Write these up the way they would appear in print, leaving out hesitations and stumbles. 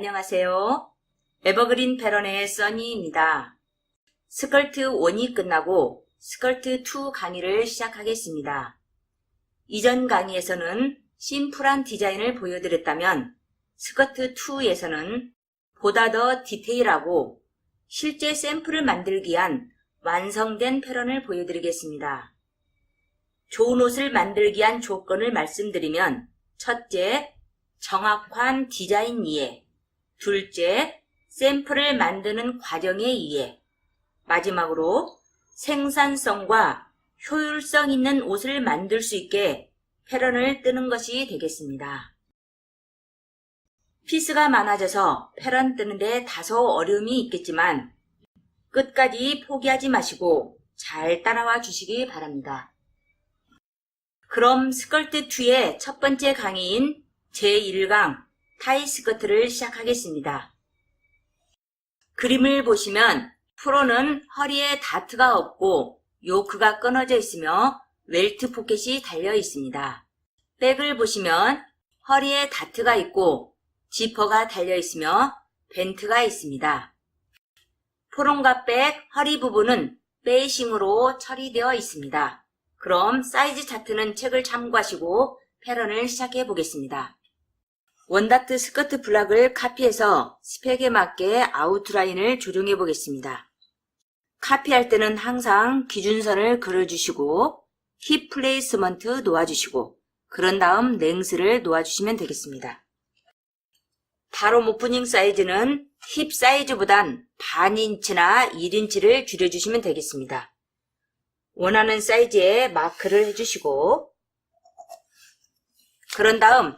안녕하세요. 에버그린 패런의 써니입니다. 스컬트 1이 끝나고 스컬트 2 강의를 시작하겠습니다. 이전 강의에서는 심플한 디자인을 보여드렸다면 스커트 2에서는 보다 더 디테일하고 실제 샘플을 만들기 위한 완성된 패런을 보여드리겠습니다. 좋은 옷을 만들기 위한 조건을 말씀드리면 첫째, 정확한 디자인 이해, 둘째, 샘플을 만드는 과정의 이해, 마지막으로 생산성과 효율성 있는 옷을 만들 수 있게 패런을 뜨는 것이 되겠습니다. 피스가 많아져서 패런 뜨는데 다소 어려움이 있겠지만 끝까지 포기하지 마시고 잘 따라와 주시기 바랍니다. 그럼 스컬트 2의 첫 번째 강의인 제1강 타이 스커트를 시작하겠습니다. 그림을 보시면 프로는 허리에 다트가 없고 요크가 끊어져 있으며 웰트 포켓이 달려 있습니다. 백을 보시면 허리에 다트가 있고 지퍼가 달려 있으며 벤트가 있습니다. 프론과 백 허리 부분은 베이싱으로 처리되어 있습니다. 그럼 사이즈 차트는 책을 참고하시고 패런을 시작해 보겠습니다. 원다트 스커트 블락을 카피해서 스펙에 맞게 아웃라인을 조정해 보겠습니다. 카피할 때는 항상 기준선을 그려주시고 힙 플레이스먼트 놓아주시고 그런 다음 랭스를 놓아주시면 되겠습니다. 바로 오프닝 사이즈는 힙 사이즈보단 반 인치나 1인치를 줄여주시면 되겠습니다. 원하는 사이즈에 마크를 해주시고 그런 다음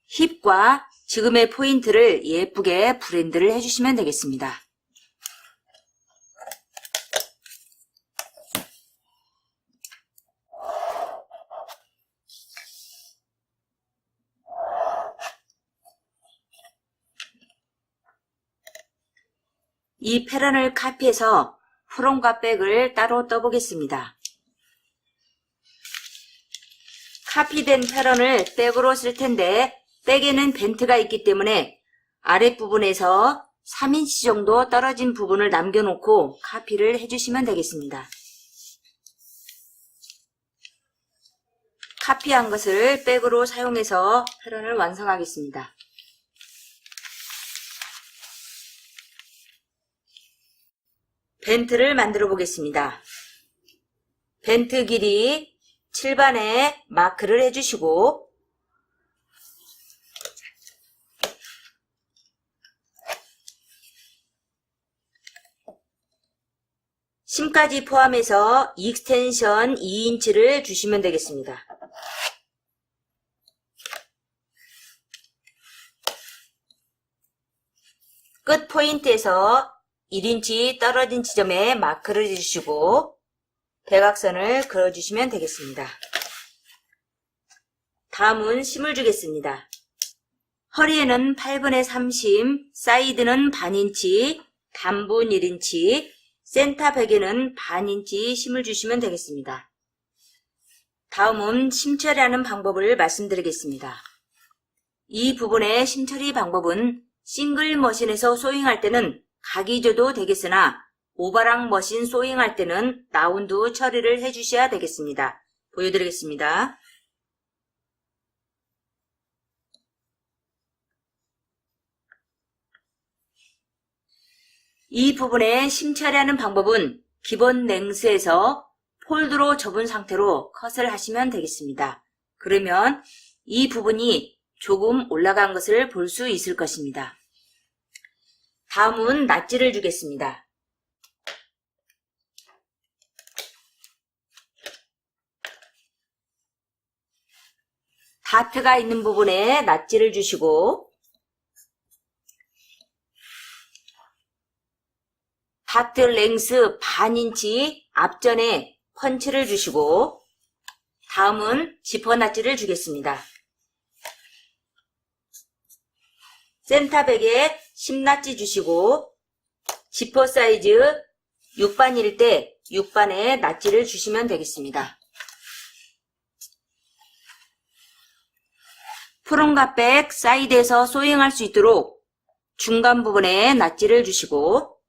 힙과 지금의 포인트를 예쁘게 브랜드를 해주시면 되겠습니다. 이 패런을 카피해서 프론과 백을 따로 떠보겠습니다. 카피된 패런을 백으로 쓸 텐데 백에는 벤트가 있기 때문에 아랫부분에서 3인치 정도 떨어진 부분을 남겨놓고 카피를 해주시면 되겠습니다. 카피한 것을 백으로 사용해서 패런을 완성하겠습니다. 벤트를 만들어 보겠습니다. 벤트 길이 7반에 마크를 해주시고 심까지 포함해서 익스텐션 2인치를 주시면 되겠습니다. 끝 포인트에서 1인치 떨어진 지점에 마크를 해주시고 대각선을 그려주시면 되겠습니다. 다음은 심을 주겠습니다. 허리에는 8분의 3심, 사이드는 반인치, 단분 1인치, 센터 백에는 반인치 심을 주시면 되겠습니다. 다음은 심처리하는 방법을 말씀드리겠습니다. 이 부분의 심처리 방법은 싱글 머신에서 소잉할 때는 각이 줘도 되겠으나 오버락 머신 소잉할 때는 라운드 처리를 해주셔야 되겠습니다. 보여드리겠습니다. 이 부분에 심처리하는 방법은 기본 랭스에서 폴드로 접은 상태로 컷을 하시면 되겠습니다. 그러면 이 부분이 조금 올라간 것을 볼 수 있을 것입니다. 다음은 낫지를 주겠습니다. 다트가 있는 부분에 낫지를 주시고 다트 랭스 반인치 앞전에 펀치를 주시고 다음은 지퍼 낫지를 주겠습니다. 센터백에 10낫지 주시고 지퍼 사이즈 6반일 때 6반에 낫지를 주시면 되겠습니다. 프론과 백 사이드에서 소잉할 수 있도록 중간 부분에 낫지를 주시고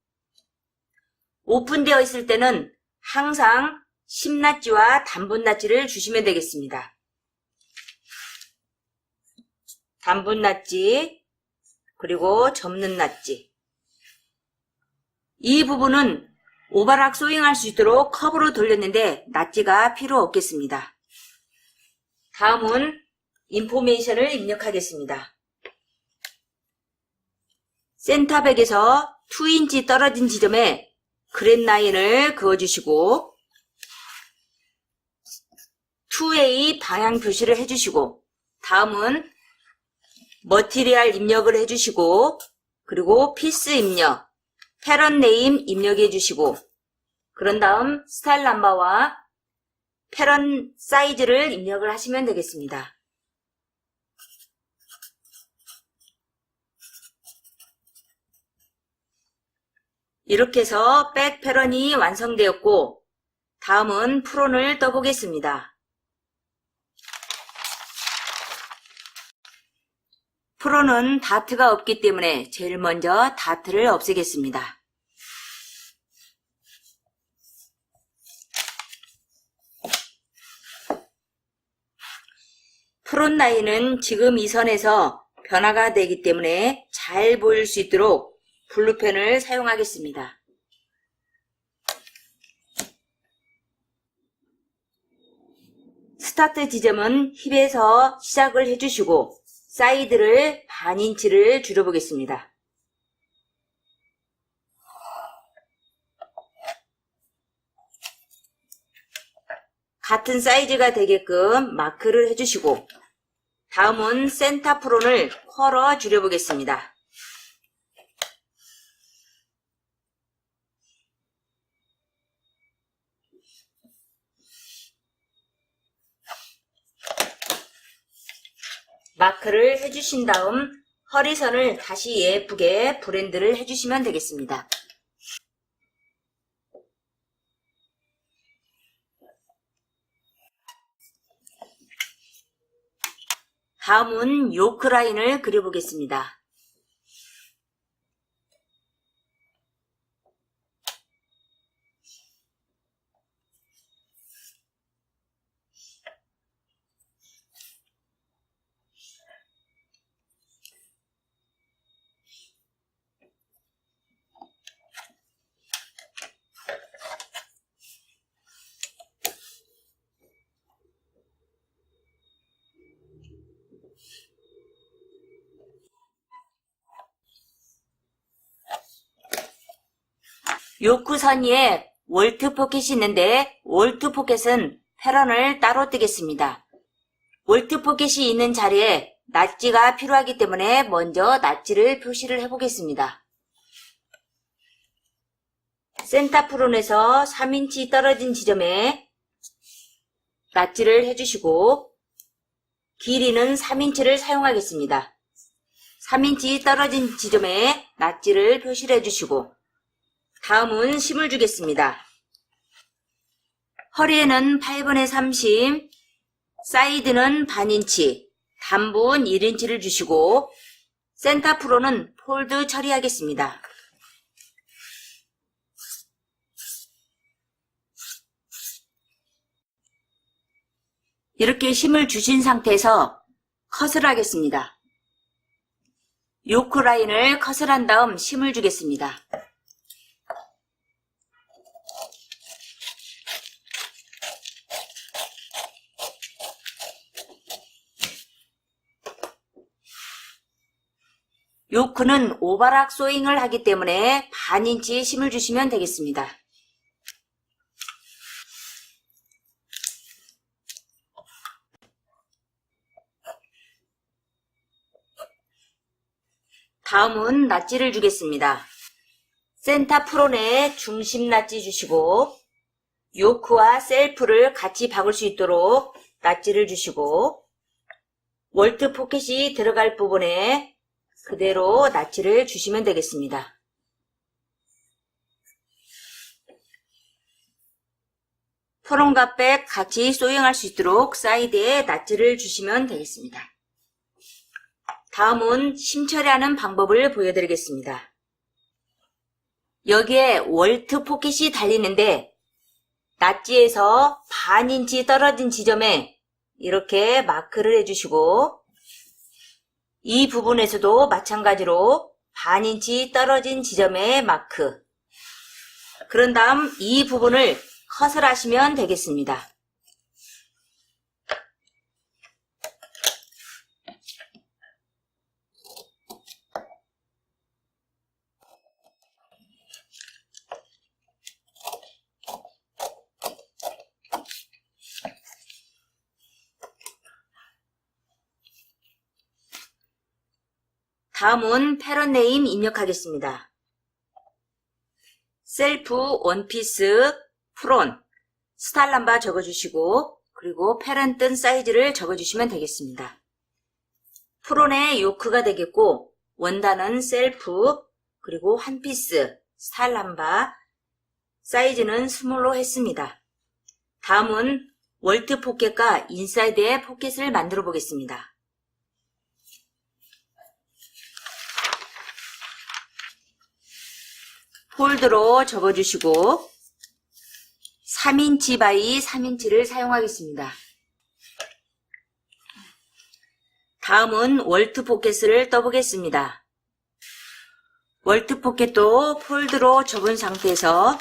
오픈되어 있을 때는 항상 심낫지와 단분 낫지를 주시면 되겠습니다. 단분 낫지 그리고 접는 낫지. 이 부분은 오바락 소잉할 수 있도록 컵으로 돌렸는데 낫지가 필요 없겠습니다. 다음은 인포메이션을 입력하겠습니다. 센터백에서 2인치 떨어진 지점에 그랩 라인을 그어주시고 2A 방향 표시를 해주시고 다음은 머티리얼 입력을 해주시고 그리고 피스 입력, 패런 네임 입력해 주시고 그런 다음 스타일 넘버와 패런 사이즈를 입력을 하시면 되겠습니다. 이렇게 해서 백 패런이 완성되었고 다음은 프론을 떠보겠습니다. 프론은 다트가 없기 때문에 제일 먼저 다트를 없애겠습니다. 프론 라인은 지금 이 선에서 변화가 되기 때문에 잘 보일 수 있도록 블루펜을 사용하겠습니다. 스타트 지점은 힙에서 시작을 해주시고 사이드를 반 인치를 줄여보겠습니다. 같은 사이즈가 되게끔 마크를 해주시고 다음은 센터 프론을 쿼러 줄여보겠습니다. 마크를 해주신 다음 허리선을 다시 예쁘게 브랜드를 해주시면 되겠습니다. 다음은 요크 라인을 그려보겠습니다. 요크 선 위에 월트 포켓이 있는데 월트 포켓은 패런을 따로 뜨겠습니다. 월트 포켓이 있는 자리에 낫지가 필요하기 때문에 먼저 낫지를 표시를 해보겠습니다. 센터 프론에서 3인치 떨어진 지점에 낫지를 해주시고 길이는 3인치를 사용하겠습니다. 3인치 떨어진 지점에 낫지를 표시를 해주시고 다음은 심을 주겠습니다. 허리에는 8분의 30, 사이드는 반인치, 단분 1인치를 주시고 센터 프론은 폴드 처리하겠습니다. 이렇게 심을 주신 상태에서 컷을 하겠습니다. 요크 라인을 컷을 한 다음 심을 주겠습니다. 요크는 오바락 소잉을 하기 때문에 반인치 심을 주시면 되겠습니다. 다음은 낫지를 주겠습니다. 센터 프론에 중심 낫지 주시고 요크와 셀프를 같이 박을 수 있도록 낫지를 주시고 월트 포켓이 들어갈 부분에 그대로 낫지를 주시면 되겠습니다. 프론과 백 같이 소잉할 수 있도록 사이드에 낫지를 주시면 되겠습니다. 다음은 심처리하는 방법을 보여드리겠습니다. 여기에 월트 포켓이 달리는데 낫지에서 반 인치 떨어진 지점에 이렇게 마크를 해주시고 이 부분에서도 마찬가지로 반 인치 떨어진 지점에 마크. 그런 다음 이 부분을 컷을 하시면 되겠습니다. 다음은 패런 네임 입력하겠습니다. 셀프 원피스 프론 스타일 넘버 적어주시고 그리고 패런 뜬 사이즈를 적어주시면 되겠습니다. 프론의 요크가 되겠고 원단은 셀프 그리고 한 피스 스타일 넘버 사이즈는 스몰로 했습니다. 다음은 월트 포켓과 인사이드의 포켓을 만들어 보겠습니다. 폴드로 접어주시고 3인치 바이 3인치를 사용하겠습니다. 다음은 월트 포켓을 떠보겠습니다. 월트 포켓도 폴드로 접은 상태에서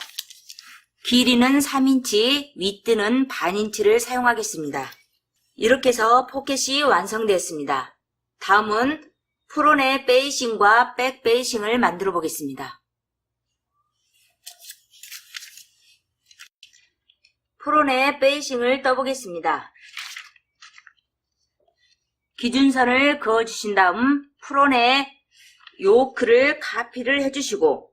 길이는 3인치, 윗뜨는 반인치를 사용하겠습니다. 이렇게 해서 포켓이 완성되었습니다. 다음은 프론의 베이싱과 백 베이싱을 만들어 보겠습니다. 프론의 베이싱을 떠보겠습니다. 기준선을 그어주신 다음 프론의 요크를 카피를 해주시고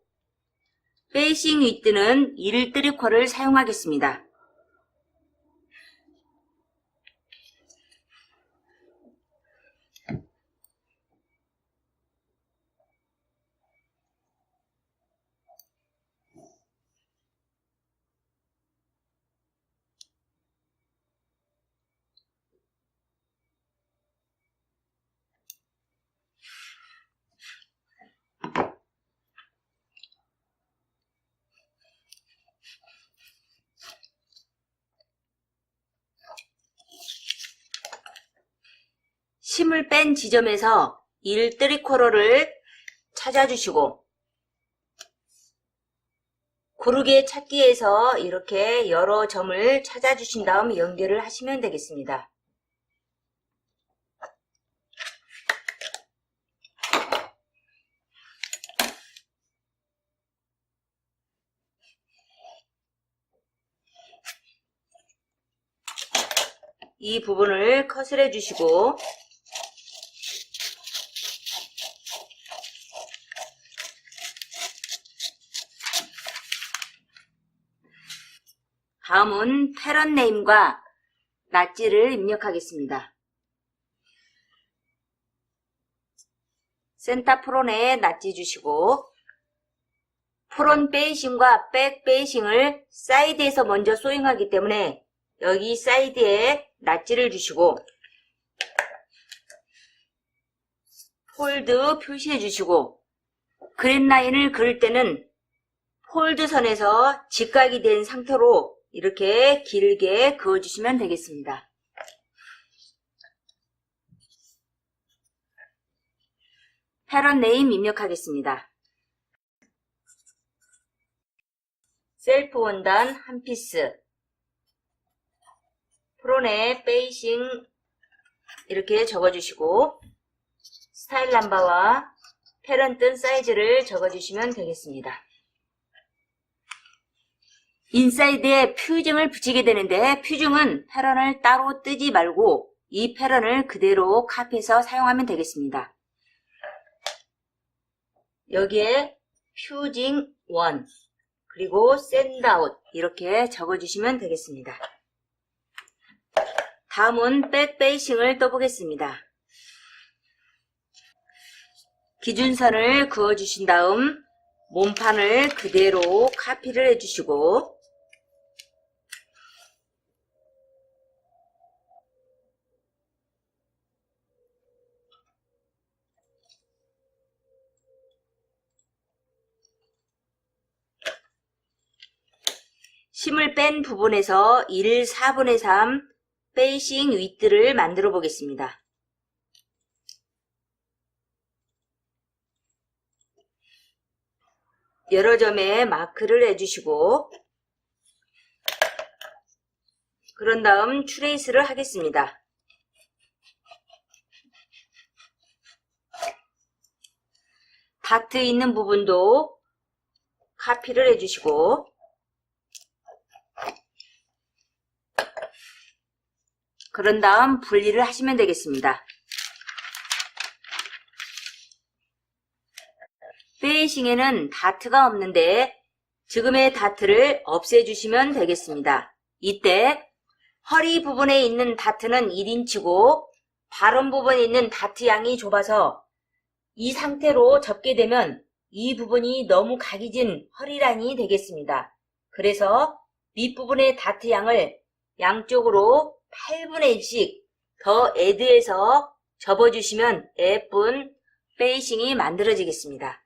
베이싱 윗뜨는 1/3를 사용하겠습니다. 심을 뺀 지점에서 1/3를 찾아주시고 고르게 찾기에서 이렇게 여러 점을 찾아주신 다음 연결을 하시면 되겠습니다. 이 부분을 컷을 해주시고 다음은 패런 네임과 낫지를 입력하겠습니다. 센터 프론에 낫지 주시고 프론 베이싱과 백 베이싱을 사이드에서 먼저 소잉하기 때문에 여기 사이드에 낫지를 주시고 폴드 표시해 주시고 그린 라인을 그릴 때는 폴드 선에서 직각이 된 상태로 이렇게 길게 그어주시면 되겠습니다. 패런 네임 입력하겠습니다. 셀프 원단 한 피스 프론에 베이싱 이렇게 적어주시고 스타일 넘버와 패런 뜬 사이즈를 적어주시면 되겠습니다. 인사이드에 퓨징을 붙이게 되는데 퓨징은 패런을 따로 뜨지 말고 이 패런을 그대로 카피해서 사용하면 되겠습니다. 여기에 퓨징 1 그리고 샌드아웃 이렇게 적어주시면 되겠습니다. 다음은 백 베이싱을 떠보겠습니다. 기준선을 그어주신 다음 몸판을 그대로 카피를 해주시고 심을 뺀 부분에서 1 4분의 3 페이싱 윗들을 만들어 보겠습니다. 여러 점에 마크를 해주시고 그런 다음 트레이스를 하겠습니다. 다트 있는 부분도 카피를 해주시고 그런 다음 분리를 하시면 되겠습니다. 페이싱에는 다트가 없는데 지금의 다트를 없애주시면 되겠습니다. 이때 허리 부분에 있는 다트는 1인치고 발원 부분에 있는 다트 양이 좁아서 이 상태로 접게 되면 이 부분이 너무 각이 진 허리라인이 되겠습니다. 그래서 밑부분의 다트 양을 양쪽으로 8분의 1씩 더 애드해서 접어주시면 예쁜 페이싱이 만들어지겠습니다.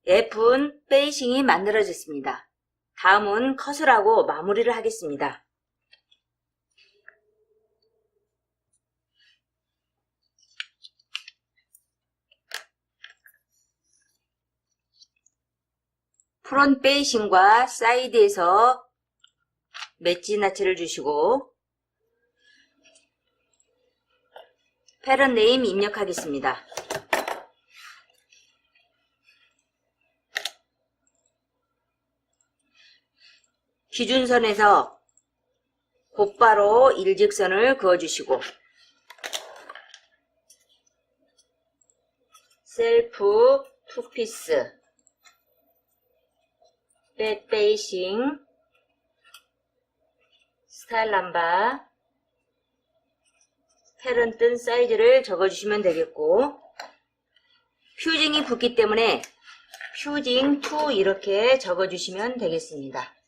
예쁜 페이싱이 만들어졌습니다. 다음은 컷을 하고 마무리를 하겠습니다. 프론트 페이싱과 사이드에서 매치 나치를 주시고 패런 네임 입력하겠습니다. 기준선에서 곧바로 일직선을 그어주시고 셀프 투피스 백 페이싱 스타일 남바 패런 뜬 사이즈를 적어주시면 되겠고 퓨징이 붙기 때문에 퓨징 2 이렇게 적어주시면 되겠습니다.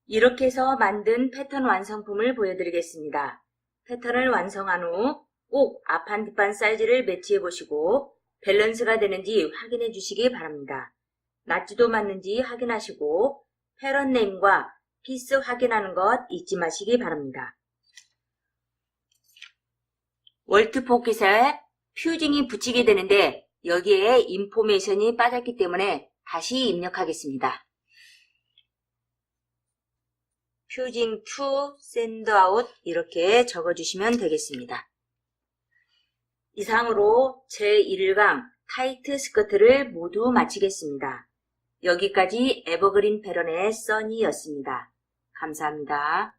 이렇게 해서 만든 패턴 완성품을 보여드리겠습니다. 패턴을 완성한 후 꼭 앞판 뒷판 사이즈를 매치해 보시고 밸런스가 되는지 확인해 주시기 바랍니다. 낫지도 맞는지 확인하시고 패런 네임과 피스 확인하는 것 잊지 마시기 바랍니다. 월트 포켓에 퓨징이 붙이게 되는데 여기에 인포메이션이 빠졌기 때문에 다시 입력하겠습니다. 퓨징 to send out 이렇게 적어주시면 되겠습니다. 이상으로 제1강 타이트 스커트를 모두 마치겠습니다. 여기까지 에버그린 패런의 써니였습니다. 감사합니다.